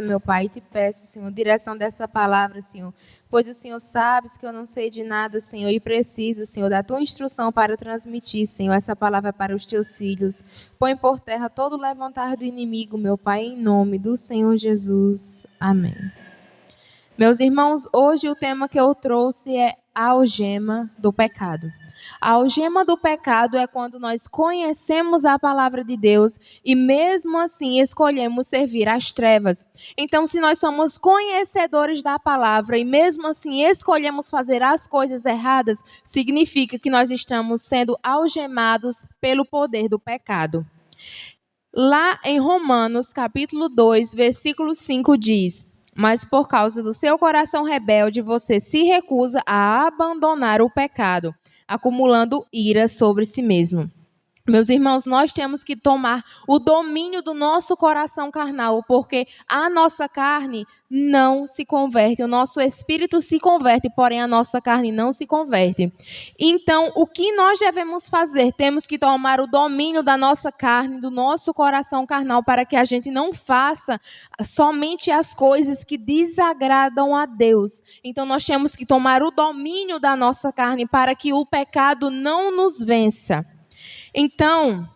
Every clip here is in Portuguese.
Meu Pai, te peço, Senhor, direção dessa palavra, Senhor, pois o Senhor sabe que eu não sei de nada, Senhor, e preciso, Senhor, da tua instrução para transmitir, Senhor, essa palavra para os teus filhos. Põe por terra todo o levantar do inimigo, meu Pai, em nome do Senhor Jesus. Amém. Meus irmãos, hoje o tema que eu trouxe é a algema do pecado. A algema do pecado é quando nós conhecemos a palavra de Deus e mesmo assim escolhemos servir às trevas. Então, se nós somos conhecedores da palavra e mesmo assim escolhemos fazer as coisas erradas, significa que nós estamos sendo algemados pelo poder do pecado. Lá em Romanos, capítulo 2, versículo 5 diz: mas por causa do seu coração rebelde, você se recusa a abandonar o pecado, acumulando ira sobre si mesmo. Meus irmãos, nós temos que tomar o domínio do nosso coração carnal, porque a nossa carne não se converte, o nosso espírito se converte, porém a nossa carne não se converte. Então, o que nós devemos fazer? Temos que tomar o domínio da nossa carne, do nosso coração carnal, para que a gente não faça somente as coisas que desagradam a Deus. Então, nós temos que tomar o domínio da nossa carne para que o pecado não nos vença. Então,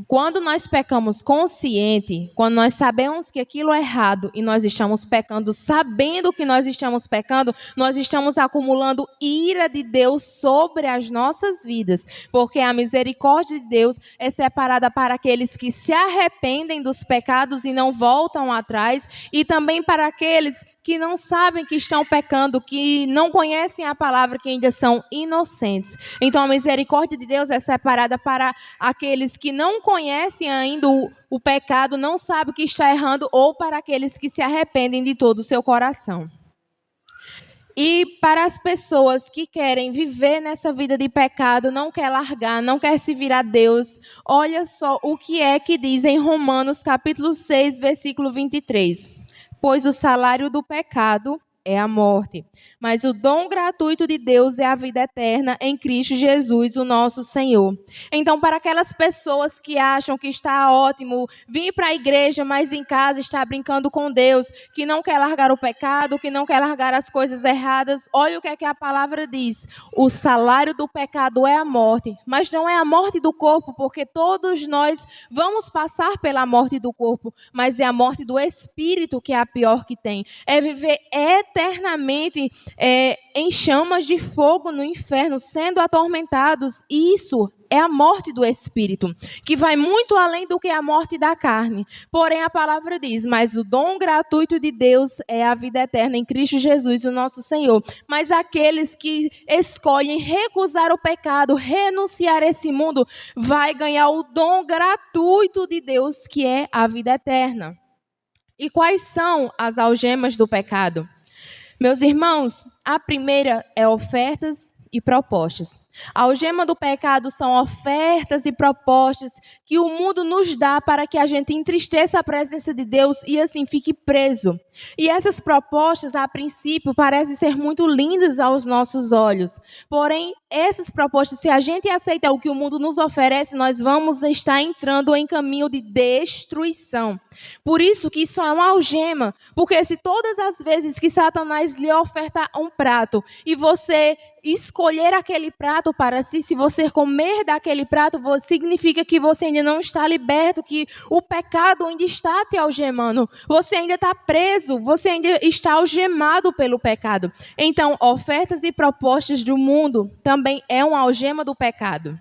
quando nós pecamos consciente, quando nós sabemos que aquilo é errado e nós estamos pecando sabendo que nós estamos pecando, nós estamos acumulando ira de Deus sobre as nossas vidas, porque a misericórdia de Deus é separada para aqueles que se arrependem dos pecados e não voltam atrás, e também para aqueles que não sabem que estão pecando, que não conhecem a palavra, que ainda são inocentes. Então, a misericórdia de Deus é separada para aqueles que não conhecem ainda o pecado, não sabem que está errando, ou para aqueles que se arrependem de todo o seu coração. E para as pessoas que querem viver nessa vida de pecado, não quer largar, não quer se virar a Deus, olha só o que é que diz em Romanos capítulo 6, versículo 23. Pois o salário do pecado é a morte, mas o dom gratuito de Deus é a vida eterna em Cristo Jesus, o nosso Senhor. Então, para aquelas pessoas que acham que está ótimo vir para a igreja, mas em casa está brincando com Deus, que não quer largar o pecado, que não quer largar as coisas erradas, olha o que é que a palavra diz. O salário do pecado é a morte, mas não é a morte do corpo, porque todos nós vamos passar pela morte do corpo, mas é a morte do espírito que é a pior que tem. É viver eternamente em chamas de fogo no inferno, sendo atormentados. Isso é a morte do espírito, que vai muito além do que a morte da carne. Porém, a palavra diz, mas o dom gratuito de Deus é a vida eterna em Cristo Jesus, o nosso Senhor. Mas aqueles que escolhem recusar o pecado, renunciar a esse mundo, vai ganhar o dom gratuito de Deus, que é a vida eterna. E quais são as algemas do pecado? Meus irmãos, a primeira é ofertas e propostas. A algema do pecado são ofertas e propostas que o mundo nos dá para que a gente entristeça a presença de Deus e assim fique preso. E essas propostas, a princípio, parecem ser muito lindas aos nossos olhos. Porém, essas propostas, se a gente aceita o que o mundo nos oferece, nós vamos estar entrando em caminho de destruição. Por isso que isso é uma algema, porque se todas as vezes que Satanás lhe oferta um prato e você escolher aquele prato para si, se você comer daquele prato, significa que você ainda não está liberto, que o pecado ainda está te algemando, você ainda está preso, você ainda está algemado pelo pecado. Então, ofertas e propostas do mundo também é uma algema do pecado.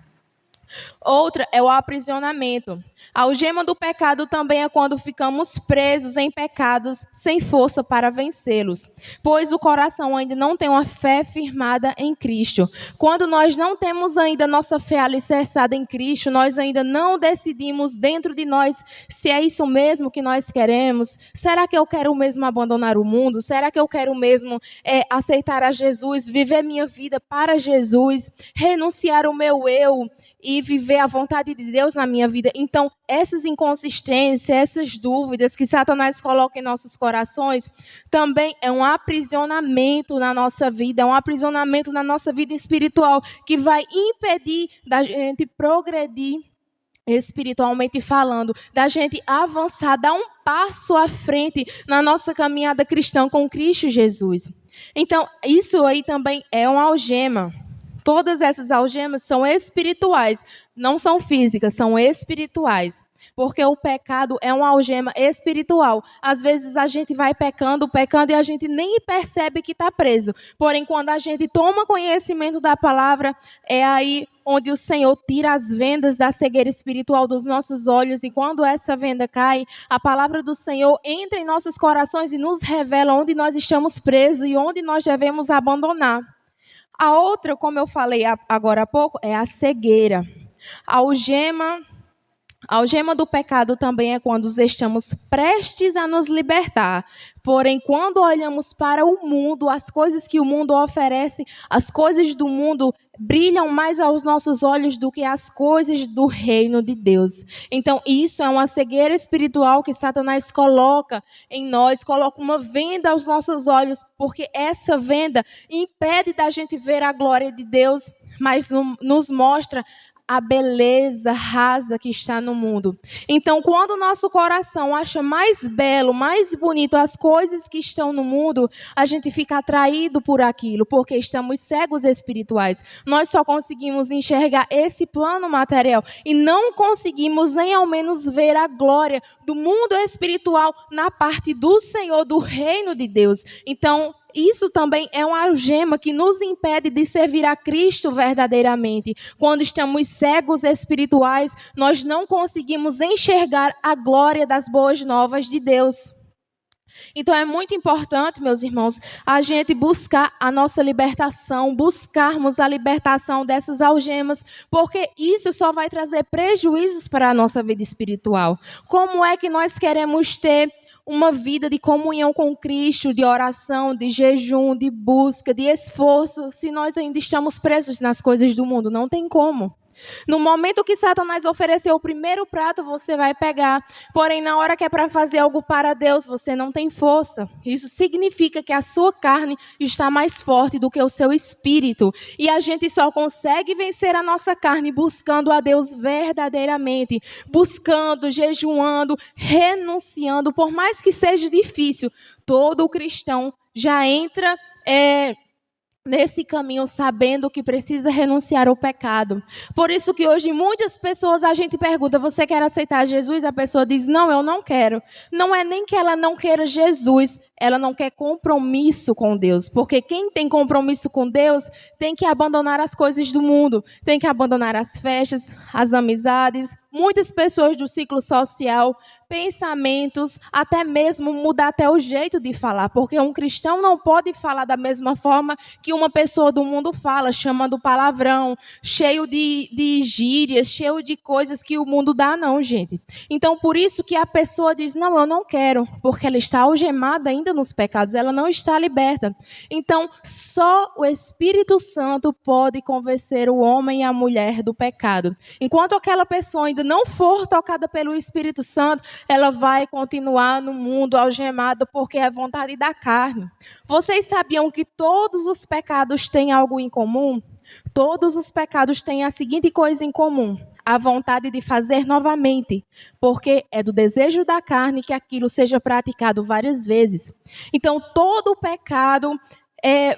Outra é o aprisionamento. A algema do pecado também é quando ficamos presos em pecados sem força para vencê-los, pois o coração ainda não tem uma fé firmada em Cristo. Quando nós não temos ainda nossa fé alicerçada em Cristo, nós ainda não decidimos dentro de nós se é isso mesmo que nós queremos. Será que eu quero mesmo abandonar o mundo? Será que eu quero mesmo aceitar a Jesus, viver minha vida para Jesus, renunciar o meu eu e viver a vontade de Deus na minha vida? Então, essas inconsistências, essas dúvidas que Satanás coloca em nossos corações, também é um aprisionamento na nossa vida, é um aprisionamento na nossa vida espiritual, que vai impedir da gente progredir espiritualmente falando, da gente avançar, dar um passo à frente na nossa caminhada cristã com Cristo Jesus. Então, isso aí também é uma algema. Todas essas algemas são espirituais, não são físicas, são espirituais. Porque o pecado é uma algema espiritual. Às vezes a gente vai pecando e a gente nem percebe que está preso. Porém, quando a gente toma conhecimento da palavra, é aí onde o Senhor tira as vendas da cegueira espiritual dos nossos olhos. E quando essa venda cai, a palavra do Senhor entra em nossos corações e nos revela onde nós estamos presos e onde nós devemos abandonar. A outra, como eu falei agora há pouco, é a cegueira. A algema do pecado também é quando estamos prestes a nos libertar. Porém, quando olhamos para o mundo, as coisas que o mundo oferece, as coisas do mundo brilham mais aos nossos olhos do que as coisas do reino de Deus. Então, isso é uma cegueira espiritual que Satanás coloca em nós, coloca uma venda aos nossos olhos, porque essa venda impede da gente ver a glória de Deus, mas nos mostra a beleza rasa que está no mundo. Então, quando o nosso coração acha mais belo, mais bonito as coisas que estão no mundo, a gente fica atraído por aquilo, porque estamos cegos espirituais. Nós só conseguimos enxergar esse plano material e não conseguimos nem ao menos ver a glória do mundo espiritual na parte do Senhor, do reino de Deus. Então, isso também é uma algema que nos impede de servir a Cristo verdadeiramente. Quando estamos cegos espirituais, nós não conseguimos enxergar a glória das boas novas de Deus. Então é muito importante, meus irmãos, a gente buscar a nossa libertação, buscarmos a libertação dessas algemas, porque isso só vai trazer prejuízos para a nossa vida espiritual. Como é que nós queremos ter uma vida de comunhão com Cristo, de oração, de jejum, de busca, de esforço, se nós ainda estamos presos nas coisas do mundo? Não tem como. No momento que Satanás ofereceu o primeiro prato, você vai pegar. Porém, na hora que é para fazer algo para Deus, você não tem força. Isso significa que a sua carne está mais forte do que o seu espírito. E a gente só consegue vencer a nossa carne buscando a Deus verdadeiramente. Buscando, jejuando, renunciando. Por mais que seja difícil, todo cristão já entra nesse caminho sabendo que precisa renunciar ao pecado. Por isso que hoje muitas pessoas a gente pergunta: você quer aceitar Jesus? A pessoa diz: não, eu não quero. Não é nem que ela não queira Jesus, ela não quer compromisso com Deus. Porque quem tem compromisso com Deus tem que abandonar as coisas do mundo, tem que abandonar as festas, as amizades, muitas pessoas do ciclo social, pensamentos, até mesmo mudar até o jeito de falar, porque um cristão não pode falar da mesma forma que uma pessoa do mundo fala, chamando palavrão, cheio de gírias, cheio de coisas que o mundo dá, não, gente. Então, por isso que a pessoa diz: não, eu não quero, porque ela está algemada ainda nos pecados, ela não está liberta. Então, só o Espírito Santo pode convencer o homem e a mulher do pecado. Enquanto aquela pessoa ainda não for tocada pelo Espírito Santo, ela vai continuar no mundo algemada, porque é vontade da carne. Vocês sabiam que todos os pecados têm algo em comum? Todos os pecados têm a seguinte coisa em comum: a vontade de fazer novamente, porque é do desejo da carne que aquilo seja praticado várias vezes. Então, todo o pecado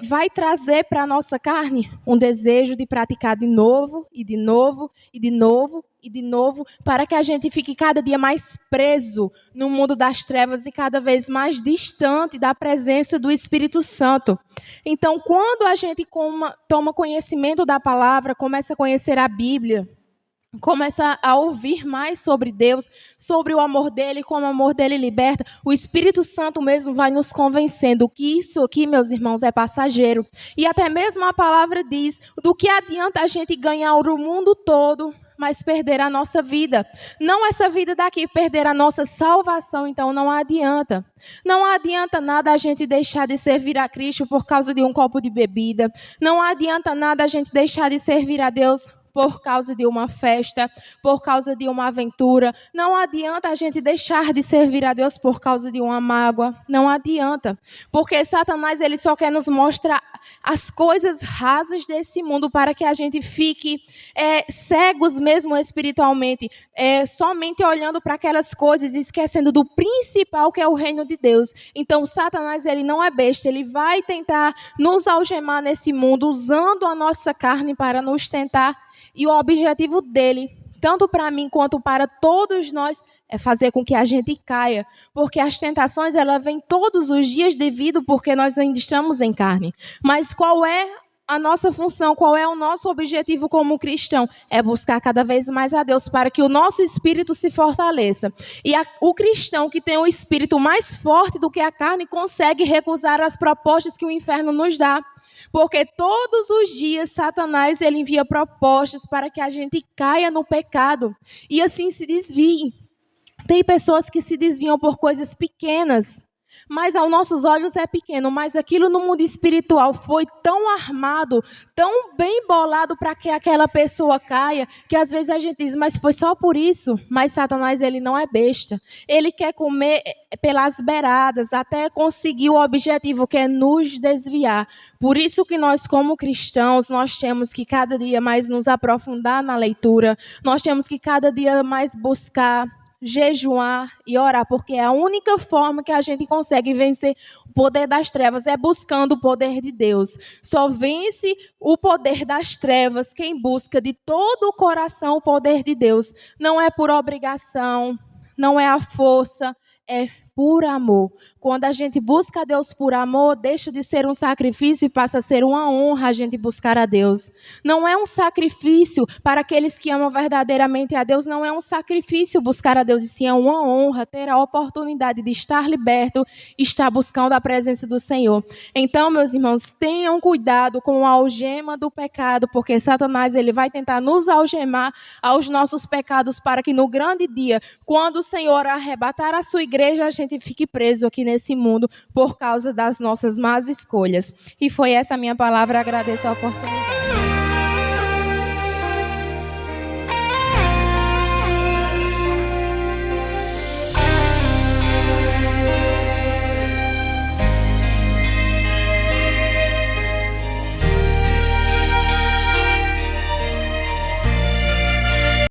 vai trazer para a nossa carne um desejo de praticar de novo, e de novo, e de novo, e de novo, para que a gente fique cada dia mais preso no mundo das trevas e cada vez mais distante da presença do Espírito Santo. Então, quando a gente toma conhecimento da palavra, começa a conhecer a Bíblia, começa a ouvir mais sobre Deus, sobre o amor dele, como o amor dele liberta, o Espírito Santo mesmo vai nos convencendo que isso aqui, meus irmãos, é passageiro. E até mesmo a palavra diz: do que adianta a gente ganhar o mundo todo, mas perder a nossa vida? Não essa vida daqui, perder a nossa salvação. Então não adianta. Não adianta nada a gente deixar de servir a Cristo por causa de um copo de bebida. Não adianta nada a gente deixar de servir a Deus por causa de uma festa, por causa de uma aventura. Não adianta a gente deixar de servir a Deus por causa de uma mágoa. Não adianta. Porque Satanás, ele só quer nos mostrar as coisas rasas desse mundo para que a gente fique cegos mesmo espiritualmente, somente olhando para aquelas coisas e esquecendo do principal, que é o reino de Deus. Então, Satanás, ele não é besta, ele vai tentar nos algemar nesse mundo, usando a nossa carne para nos tentar, e o objetivo dele, tanto para mim quanto para todos nós, é fazer com que a gente caia, porque as tentações, elas vêm todos os dias devido porque nós ainda estamos em carne. Mas qual é a nossa função, qual é o nosso objetivo como cristão? É buscar cada vez mais a Deus para que o nosso espírito se fortaleça. E o cristão que tem um espírito mais forte do que a carne consegue recusar as propostas que o inferno nos dá. Porque todos os dias Satanás, ele envia propostas para que a gente caia no pecado e assim se desvie. Tem pessoas que se desviam por coisas pequenas, mas aos nossos olhos é pequeno, mas aquilo no mundo espiritual foi tão armado, tão bem bolado para que aquela pessoa caia, que às vezes a gente diz, mas foi só por isso. Mas Satanás, ele não é besta. Ele quer comer pelas beiradas, até conseguir o objetivo, que é nos desviar. Por isso que nós, como cristãos, nós temos que cada dia mais nos aprofundar na leitura, nós temos que cada dia mais buscar jejuar e orar, porque é a única forma que a gente consegue vencer o poder das trevas, é buscando o poder de Deus. Só vence o poder das trevas quem busca de todo o coração o poder de Deus. Não é por obrigação, não é a força, é por amor. Quando a gente busca a Deus por amor, deixa de ser um sacrifício e passa a ser uma honra a gente buscar a Deus. Não é um sacrifício para aqueles que amam verdadeiramente a Deus, não é um sacrifício buscar a Deus, e sim é uma honra ter a oportunidade de estar liberto e estar buscando a presença do Senhor. Então, meus irmãos, tenham cuidado com a algema do pecado, porque Satanás, ele vai tentar nos algemar aos nossos pecados para que no grande dia, quando o Senhor arrebatar a sua igreja, a gente fique preso aqui nesse mundo por causa das nossas más escolhas. E foi essa a minha palavra, agradeço a oportunidade.